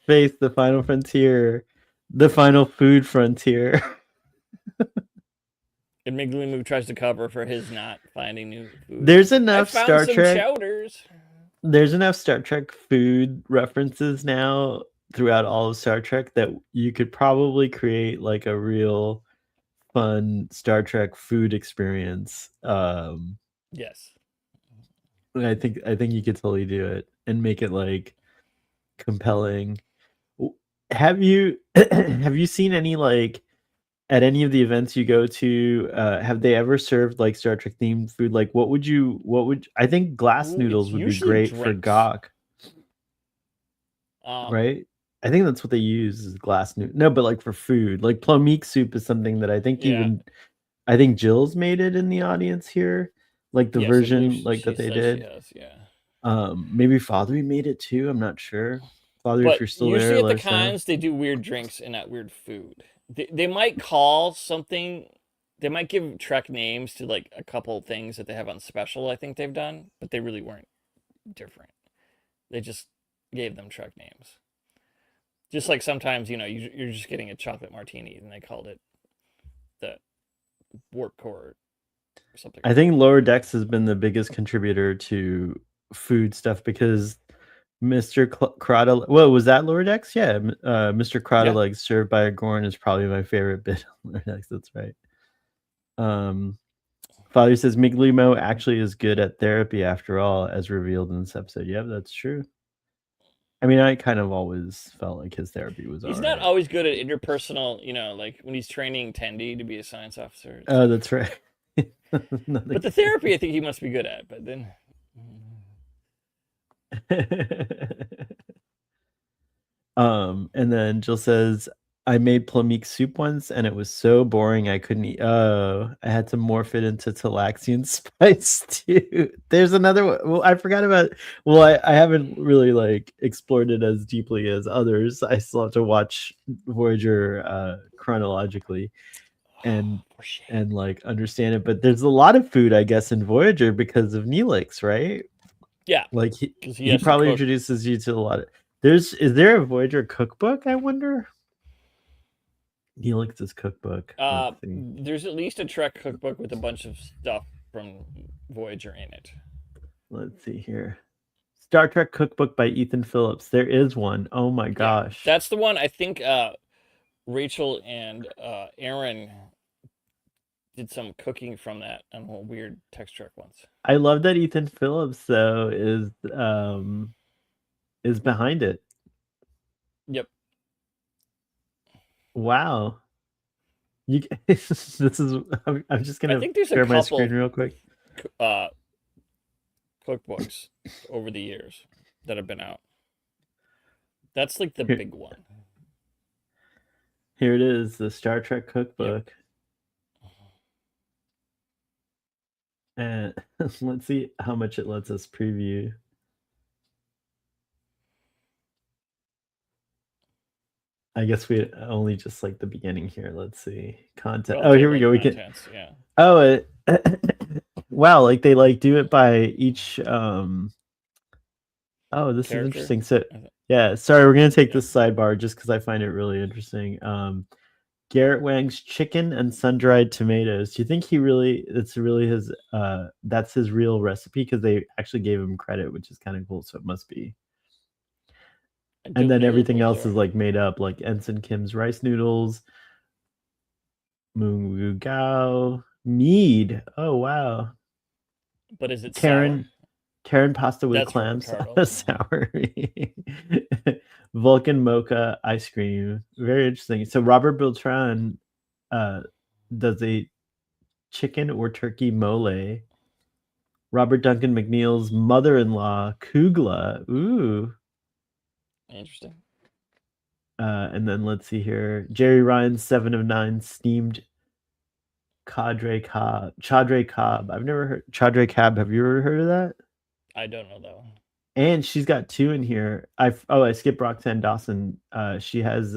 space, the final frontier, the final food frontier. And Migleemo tries to cover for his not finding new food. There's I enough found Star some Trek. chowders. There's enough Star Trek food references now throughout all of Star Trek that you could probably create like a real fun Star Trek food experience. Yes. I think you could totally do it and make it like compelling. Have you have you seen any like at any of the events you go to, have they ever served like Star Trek themed food? Like what would I think glass Ooh, it's noodles would be usually great for drinks. Gok, Um, right? I think that's what they use is glass noodle. No, but like for food, like plomeek soup is something that yeah. I think Jill's made it in the audience here, like the Yes, I believe version like she that they says she did. has. Yeah. Maybe Father made it too. I'm not sure. Father, if But you're still usually there, at the let us know. cons, they do weird drinks and not weird food. They might call something, they might give Trek names to like a couple of things that they have on special, I think they've done, but they really weren't different. They just gave them Trek names. Just like sometimes, you're just getting a chocolate martini and they called it the warp core or something I like that. think Lower Decks has been the biggest contributor to food stuff because Mr. Crowder. Well, was that Lower Decks? Yeah, Mr. Crowder Yeah. like served by a Gorn is probably my favorite bit on Lower Decks. That's right. Um, Father says Migleemo actually is good at therapy after all, as revealed in this episode. Yeah, that's true. I mean, I kind of always felt like his therapy was all He's not right. always good at interpersonal, like when he's training Tendi to be a science officer. It's Oh, like, that's right. but the therapy, I think he must be good at. But then, And then Jill says, I made plomeek soup once and it was so boring I couldn't eat. Oh, I had to morph it into Talaxian spice too. There's another one. Well, I forgot about. Well, I haven't really like explored it as deeply as others. I still have to watch Voyager chronologically and for shame. and like understand it. But there's a lot of food, I guess, in Voyager because of Neelix, right? Yeah, Like because he he has to probably cook. introduces you to a lot of. Is there a Voyager cookbook? I wonder. Neelix's cookbook. Let's see. There's at least a Trek cookbook with a bunch of stuff from Voyager in it. Let's see here. Star Trek cookbook by Ethan Phillips. There is one. Oh my Yeah, gosh. that's the one. I think Rachel and Aaron did some cooking from that on a weird text Trek once. I love that Ethan Phillips though is behind it. Yep. Wow. You this is I'm just I gonna think there's a share my screen couple real quick. cookbooks over the years that have been out. That's like the Here, big one. here it is, the Star Trek Yep. cookbook. And let's see how much it lets us preview. I guess we only just like the beginning here. Let's see. Content. Oh, here we go. We can. Yeah. Oh, wow, like they like do it by each Oh, this is Character. interesting. So, yeah, sorry, we're going to take this sidebar just cuz I find it really interesting. Garrett Wang's chicken and sun-dried tomatoes. Do you think it's really his that's his real recipe cuz they actually gave him credit, which is kind of cool, so it must be. And then everything else is like made up, like Ensign Kim's rice noodles, Moo Moo Gao, mead. Oh wow. But is it Karen sour? Karen pasta with That's from clams, Ricardo. sour. Vulcan mocha ice cream. Very interesting. So Robert Beltran does a chicken or turkey mole. Robert Duncan McNeil's mother-in-law, Kugla. Ooh. Interesting. And then let's see here. Jerry Ryan's 7 of 9 steamed Cadre Cobb. I've never heard Cadre Cobb. Have you ever heard of that? I don't know that one. And she's got 2 in here. I skipped Roxanne Dawson. She has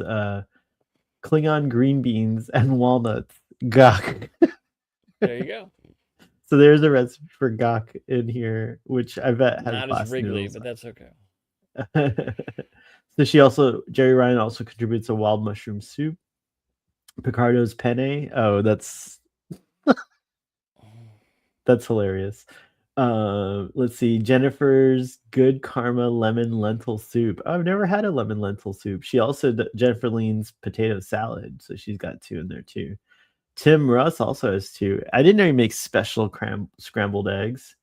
Klingon green beans and walnuts Gok. There you go. So there's a recipe for gok in here, which I bet has Not as glass wriggly, noodles. but that's okay. So Jerry Ryan also contributes a wild mushroom soup. Picardo's penne. Oh, that's hilarious. Let's see. Jennifer's good karma lemon lentil soup. Oh, I've never had a lemon lentil soup. She also Jennifer Lean's potato salad, so she's got 2 in there too. Tim Russ also has 2. I didn't know he makes special scrambled eggs,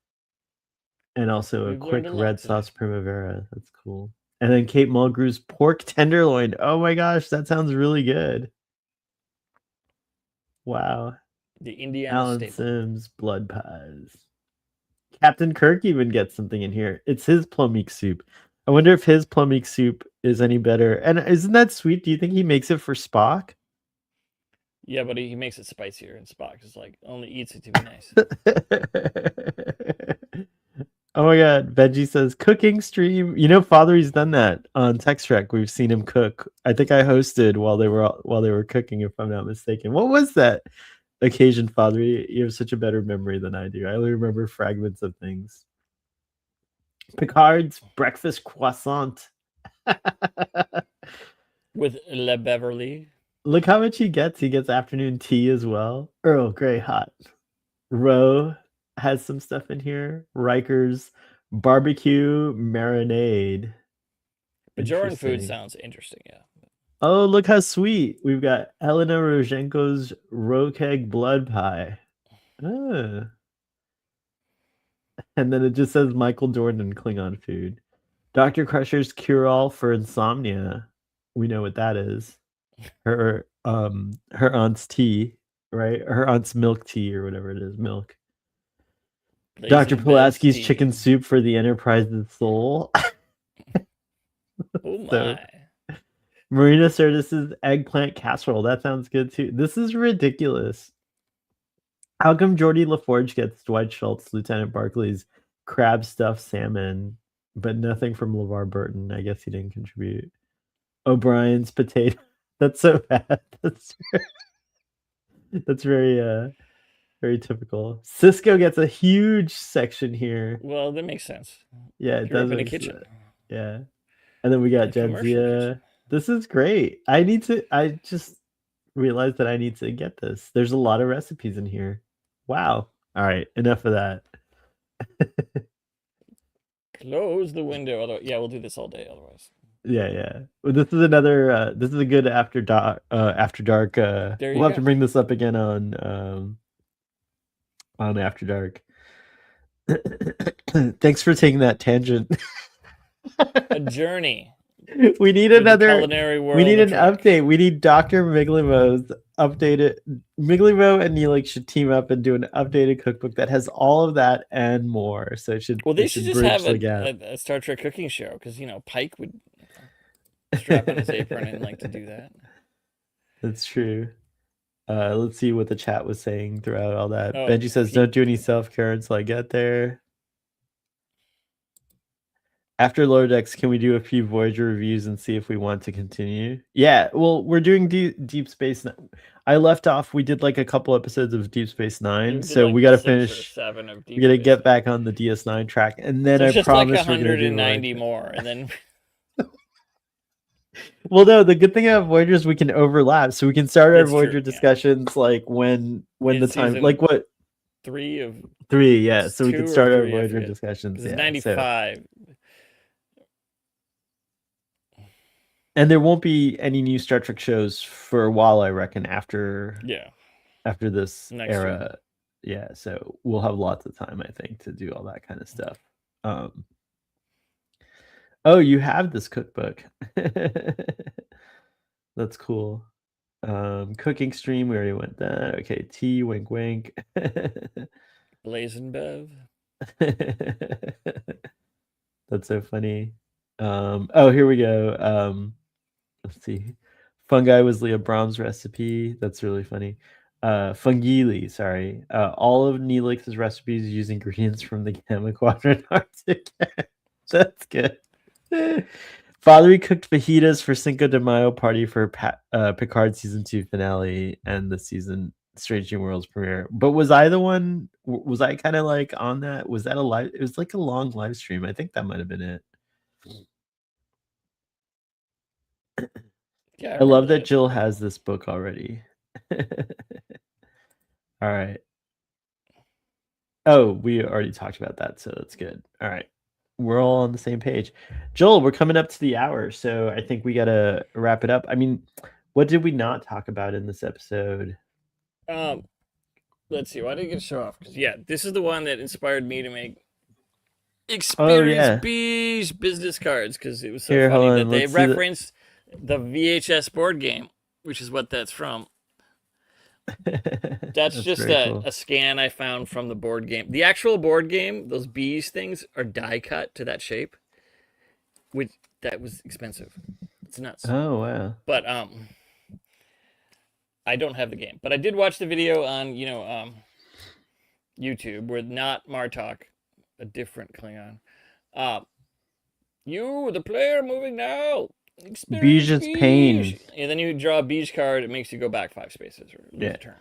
and also a We've quick learned a lot red today. sauce primavera. That's cool. And then Kate Mulgrew's pork tenderloin. Oh my gosh, that sounds really good. Wow. The Indiana Alan staple. Sims blood pies. Captain Kirk even gets something in here. It's his plum soup. I wonder if his plum soup is any better. And isn't that sweet? Do you think he makes it for Spock? Yeah, but he makes it spicier, and Spock is like only eats it to be nice. Oh my god, Veggie says cooking stream. You know, Father's done that on Text Trek. We've seen him cook. I think I hosted while they were cooking, if I'm not mistaken. What was that occasion, Father? You have such a better memory than I do. I only remember fragments of things. Picard's breakfast croissant. With Le Beverly. Look how much he gets. He gets afternoon tea as well. Earl Grey hot. Roe has some stuff in here. Riker's barbecue marinade. Bajoran food sounds interesting, yeah. Oh, look how sweet. We've got Elena Rozhenko's Rokeg blood pie. Oh. And then it just says Michael Jordan Klingon food. Dr. Crusher's cure-all for insomnia. We know what that is. Her aunt's tea, right? Her aunt's milk tea or whatever it is, milk. Dr. Pulaski's chicken soup for the Enterprise's soul. Oh my. Marina Sirtis's eggplant casserole. That sounds good too. This is ridiculous. How come Geordie LaForge gets Dwight Schultz, Lieutenant Barclay's crab stuffed salmon, but nothing from LeVar Burton? I guess he didn't contribute. O'Brien's potato. That's so bad. That's very very typical. Cisco gets a huge section here. Well, that makes sense. Yeah, it does. In a kitchen. Yeah. And then we got Jenzia. This is great. I just realized that I need to get this. There's a lot of recipes in here. Wow. All right, enough of that. Close the window. Yeah, we'll do this all day otherwise. Yeah. Well, this is another this is a good after dark we'll have to bring this up again on After Dark. Thanks for taking that tangent. A journey. We need another culinary world. We need an update. We need Dr. Migleemo's updated. Migleemo and Neelix should team up and do an updated cookbook that has all of that and more. So it should. Well, they should just have a Star Trek cooking show because Pike would strap on his apron and like to do that. That's true. Let's see what the chat was saying throughout all that. Benji says, "Don't do any self-care until I get there." After Lower Decks, can we do a few Voyager reviews and see if we want to continue? Yeah, well, we're doing Deep Space. I left off. We did like a couple episodes of Deep Space Nine, so we got to finish. We got to get back on the DS9 track, and then I promise like 190 more, and then. Well, no, the good thing about Voyager is we can overlap, so we can start our Voyager discussions like when the time, like what 3, yeah. So we can start our Voyager discussions. Yeah, 95. So. And there won't be any new Star Trek shows for a while, I reckon, after this next era. Year. Yeah, so we'll have lots of time, I think, to do all that kind of stuff. Oh, you have this cookbook. That's cool. Cooking stream, we already went that. Okay, tea, wink, wink. Blazing Bev. That's so funny. Oh, here we go. Let's see. Fungi was Leah Brahms' recipe. That's really funny. Fungili, sorry. All of Neelix's recipes use ingredients from the Gamma Quadrant Arctic. That's good. Father cooked fajitas for Cinco de Mayo party for Picard season 2 finale and the season Strange New Worlds premiere. But was I the one? Was I kind of like on that? Was that a live? It was like a long live stream. I think that might have been it. Yeah, I love that that. Jill has this book already. All right. Oh, we already talked about that, so that's good. All right. We're all on the same page. Joel, we're coming up to the hour, so I think we got to wrap it up. I mean, what did we not talk about in this episode? Let's see. Why did I get a show off? Because yeah, this is the one that inspired me to make Experience Beige business cards, because it was so funny that they referenced the VHS board game, which is what that's from. That's just a scan I found from the board game. The actual board game, those bees things are die cut to that shape, which that was expensive. It's nuts. Oh wow! But I don't have the game, but I did watch the video on YouTube where not Martok, a different Klingon. You, the player, moving now. Beige's pain. And then you draw a beige card. It makes you go back 5 spaces or lose a turn.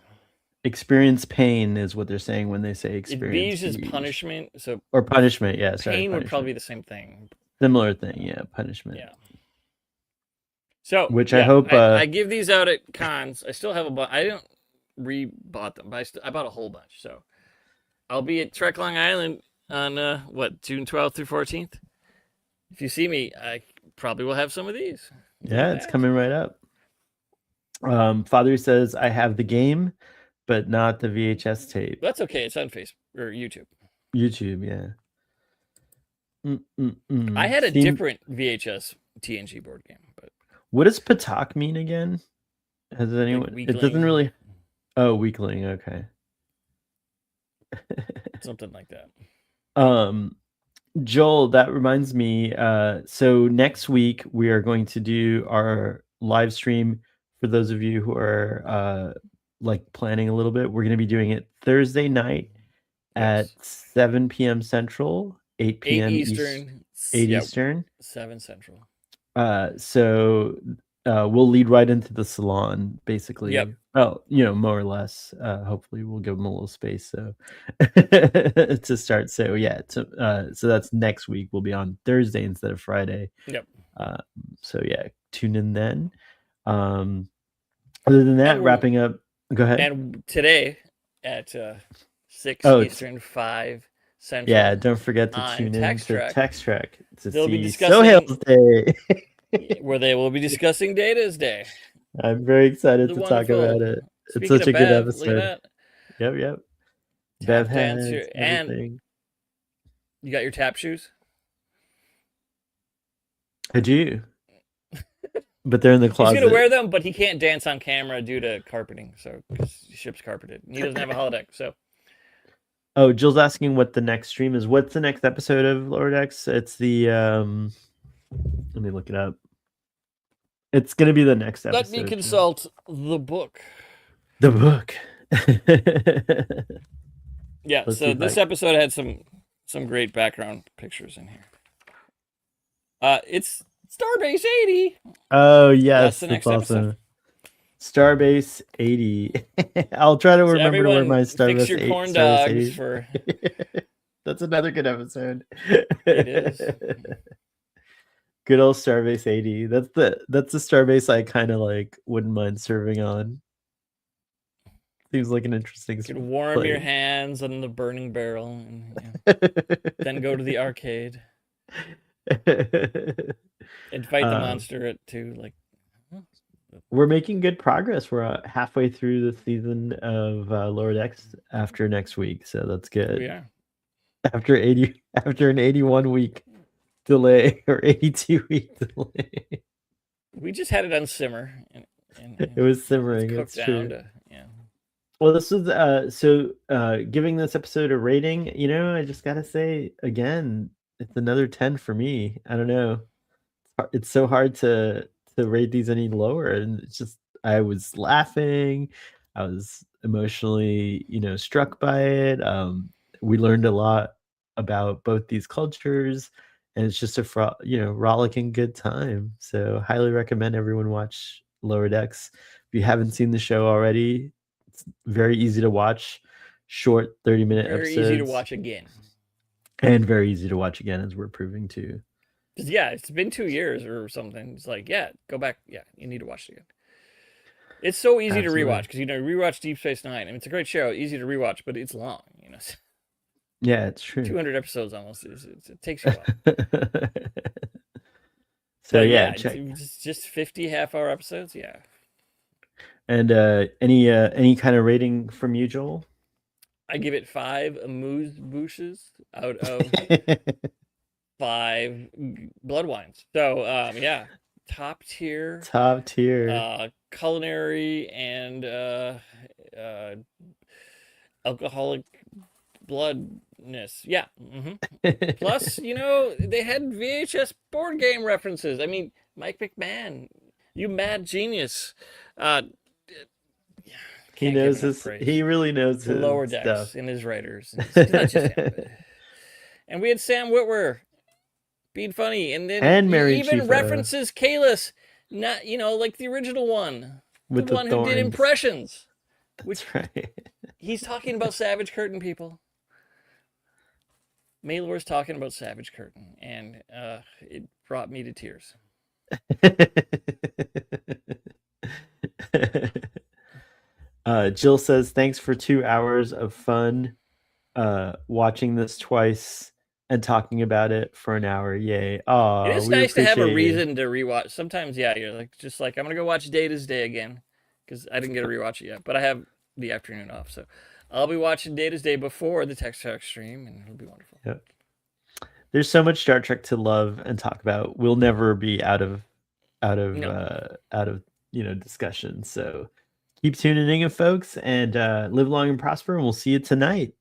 Experience pain is what they're saying when they say experience. Beige is punishment. So or punishment, yeah. Pain would probably be the same thing. Similar thing, yeah. Punishment. Yeah. So which I hope I give these out at cons. I still have a bunch. I didn't re-bought them, but I bought a whole bunch. So I'll be at Trek Long Island on June 12th through 14th. If you see me, I probably will have some of these. Yeah, it's coming right up. Father says I have the game, but not the VHS tape. That's okay. It's on Facebook or YouTube. YouTube, yeah. I had a different VHS TNG board game, but what does Patak mean again? Has anyone? Like it doesn't really. Oh, weakling. Okay. Something like that. Joel, that reminds me. So next week we are going to do our live stream. For those of you who are like planning a little bit, we're going to be doing it Thursday night at 7 p.m. Central, 8 p.m. Eastern, 8 Eastern, 7 Central. So we'll lead right into the salon, basically. Yep. Well, more or less. Hopefully, we'll give them a little space so to start. So yeah, so that's next week. We'll be on Thursday instead of Friday. Yep. So yeah, tune in then. Other than that, wrapping up. Go ahead. And today at 6 Eastern, 5 Central. Yeah, don't forget to tune in to Text Trek to They'll see be discussing Sohail's Day. Where they will be discussing Data's Day. I'm very excited to talk about it. It's such a good episode. Yep. Bev has and you got your tap shoes? I do. But they're in the closet. He's gonna wear them, but he can't dance on camera due to carpeting. So because the ship's carpeted, and he doesn't have a holodeck. So. Oh, Jill's asking what the next stream is. What's the next episode of Lower Decks? It's the let me look it up. It's gonna be the next episode. Let me consult the book. The book. Yeah. So this episode had some great background pictures in here. It's Starbase 80. Oh yes, that's the next episode. Starbase 80. I'll try to remember to wear my Starbase 80. Fix your corn dogs for. That's another good episode. It is. Good old Starbase 80. That's the Starbase I kind of like wouldn't mind serving on. Seems like an interesting. You could warm your hands on the burning barrel, and then go to the arcade and fight the monster at 2. Like, we're making good progress. We're halfway through the season of Lower Decks after next week, so that's good. We are after an 81 week delay or 82 week delay. We just had it on simmer, and it was simmering. It's true. Well, this was giving this episode a rating. I just gotta say again, it's another 10 for me. I don't know. It's so hard to rate these any lower, and it's just I was laughing. I was emotionally, struck by it. We learned a lot about both these cultures, and it's just a rollicking good time. So highly recommend everyone watch Lower Decks. If you haven't seen the show already, It's very easy to watch, short 30-minute Very episodes. easy to watch again. And very easy to watch again, as we're proving too. Yeah, it's been 2 years or something. It's like, yeah, go back. Yeah, you need to watch it again. It's so easy Absolutely. to rewatch because rewatch Deep Space Nine. I mean, it's a great show, easy to rewatch, but it's long. Yeah, it's true. 200 episodes almost. It takes you a while. So but yeah, check. Just 50 half-hour episodes. Yeah. And any kind of rating from you, Joel? I give it 5 amuse bouches out of 5 blood wines. So yeah, top tier culinary and alcoholic bloodness. Yeah. Plus, they had VHS board game references. I mean, Mike McMahon, you mad genius. He really knows the his lower decks stuff. in his writers. It's not just him. And we had Sam Witwer being funny, and then Mary even Chiefo. references Kalis, not like the original one, with the one thorns. who did impressions. That's right. He's talking about Savage Curtain, people. Maylor's talking about Savage Curtain, and it brought me to tears. Jill says, thanks for 2 hours of fun watching this twice and talking about it for an hour. Yay. Oh, it is nice to have a reason to rewatch. Sometimes, yeah, you're like, I'm going to go watch Data's Day again because I didn't get to rewatch it yet, but I have the afternoon off. So I'll be watching Data's Day before the Tech Talk stream, and it'll be wonderful. Yep. There's so much Star Trek to love and talk about. We'll never be out of discussion. So keep tuning in, folks, and live long and prosper, and we'll see you tonight.